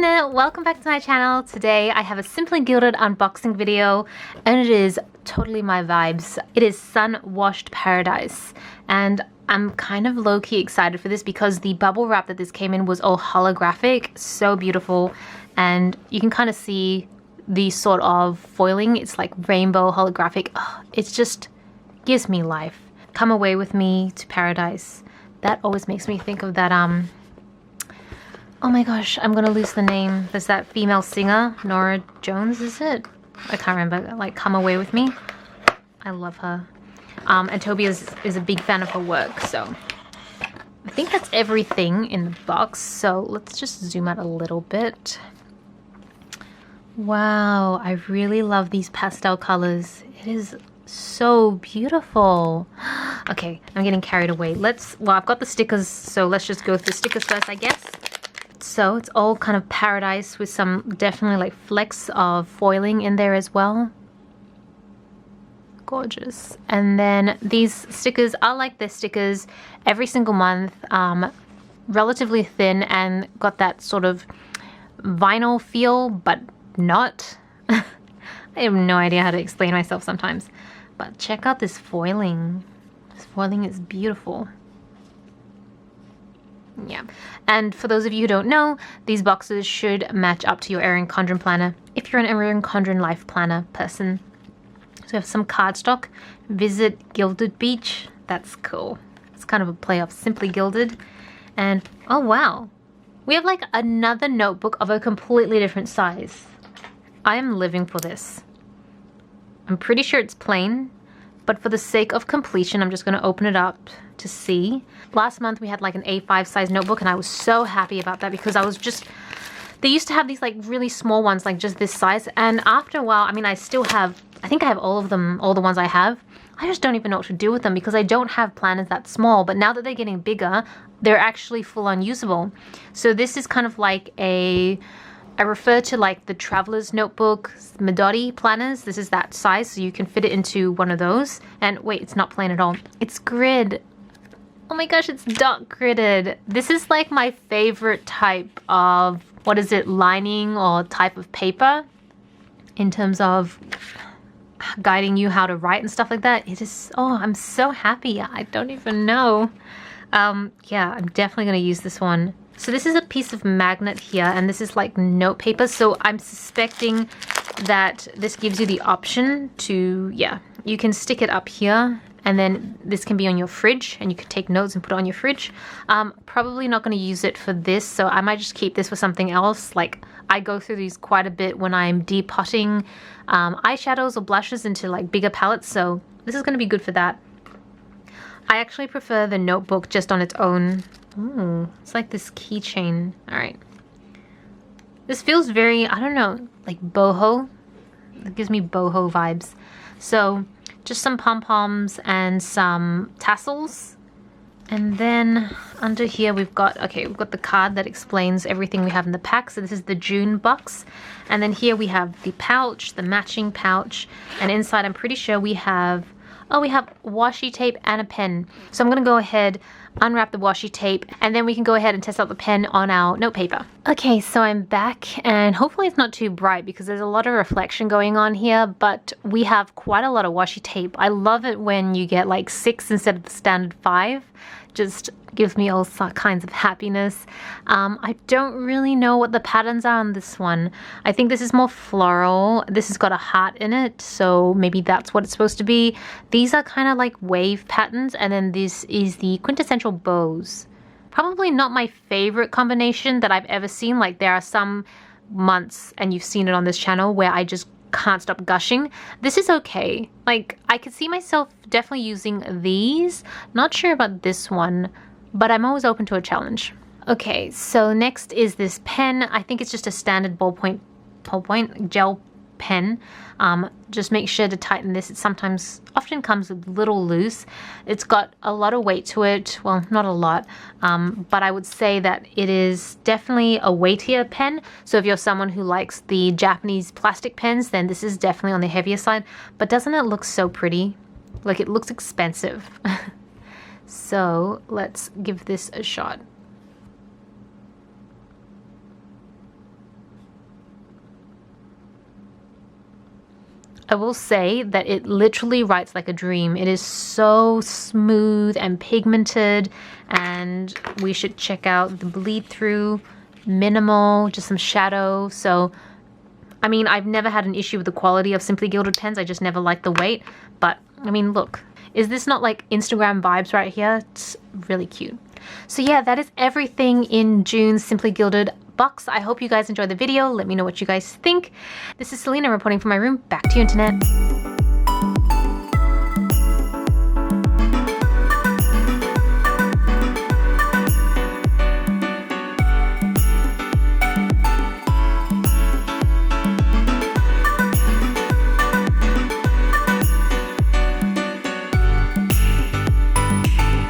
listener, welcome back to my channel. Today I have a Simply Gilded unboxing video and it is totally my vibes. It is Sun Washed Paradise and I'm kind of low-key excited for this because the bubble wrap that this came in was all holographic, so beautiful, and you can kind of see the sort of foiling. It's like rainbow holographic. Oh, it just gives me life. Come away with me to paradise. That always makes me think of that oh my gosh, I'm gonna lose the name. There's that female singer, Nora Jones, is it? I can't remember. Like, Come Away With Me. I love her. And Toby is a big fan of her work, so I think that's everything in the box. So let's just zoom out a little bit. Wow, I really love these pastel colors. It is so beautiful. Okay, I'm getting carried away. Well, I've got the stickers, so let's just go through stickers first, I guess. So it's all kind of paradise with some definitely like flecks of foiling in there as well. Gorgeous. And then these stickers are like the stickers every single month, relatively thin and got that sort of vinyl feel, but not. I have no idea how to explain myself sometimes. But check out this foiling. This foiling is beautiful. Yeah, and for those of you who don't know, these boxes should match up to your Erin Condren planner if you're an Erin Condren life planner person. So we have some cardstock. Visit Gilded Beach. That's cool. It's kind of a play off Simply Gilded. And oh wow, we have like another notebook of a completely different size. I am living for this. I'm pretty sure it's plain, but for the sake of completion, I'm just going to open it up to see. Last month we had like an A5 size notebook and I was so happy about that because they used to have these like really small ones, like just this size, and after a while, I mean, I think I have all of them, all the ones I have. I just don't even know what to do with them because I don't have planners that small, but now that they're getting bigger, they're actually full on usable. So this is kind of like I refer to like the Traveler's Notebook Midori planners. This is that size, so you can fit it into one of those. And wait, it's not plain at all. It's grid. Oh my gosh, it's dark gridded. This is like my favorite type of, what is it, lining or type of paper in terms of guiding you how to write and stuff like that. It is, oh, I'm so happy. I don't even know. Yeah, I'm definitely going to use this one. So this is a piece of magnet here, and this is like note paper. So I'm suspecting that this gives you the option to, yeah, you can stick it up here, and then this can be on your fridge, and you can take notes and put it on your fridge. Probably not going to use it for this, so I might just keep this for something else. Like, I go through these quite a bit when I'm depotting eyeshadows or blushes into like bigger palettes, so this is going to be good for that. I actually prefer the notebook just on its own. Ooh, it's like this keychain. All right. This feels very, I don't know, like boho. It gives me boho vibes. So just some pom-poms and some tassels. And then under here we've got the card that explains everything we have in the pack. So this is the June box. And then here we have the pouch, the matching pouch. And inside I'm pretty sure we have washi tape and a pen. So I'm going to go ahead, unwrap the washi tape, and then we can go ahead and test out the pen on our note paper. Okay, so I'm back, and hopefully it's not too bright because there's a lot of reflection going on here, but we have quite a lot of washi tape. I love it when you get like 6 instead of the standard 5. Just gives me all kinds of happiness. I don't really know what the patterns are on this one. I think this is more floral. This has got a heart in it, so maybe that's what it's supposed to be. These are kind of like wave patterns, and then this is the quintessential bows. Probably not my favorite combination that I've ever seen. Like, there are some months, and you've seen it on this channel, where I just can't stop gushing. This is okay. Like, I could see myself definitely using these. Not sure about this one, but I'm always open to a challenge. Okay, so next is this pen. I think it's just a standard ballpoint gel pen. Just make sure to tighten this. It often comes a little loose. It's got a lot of weight to it. Well, not a lot, but I would say that it is definitely a weightier pen. So if you're someone who likes the Japanese plastic pens, then this is definitely on the heavier side. But doesn't it look so pretty? Like, it looks expensive. So let's give this a shot. I will say that it literally writes like a dream. It is so smooth and pigmented, and we should check out the bleed through, minimal, just some shadow. So, I mean, I've never had an issue with the quality of Simply Gilded pens. I just never liked the weight. But, I mean, look, is this not like Instagram vibes right here? It's really cute. So yeah, that is everything in June's Simply Gilded box. I hope you guys enjoyed the video. Let me know what you guys think. This is Celina reporting from my room. Back to you, internet.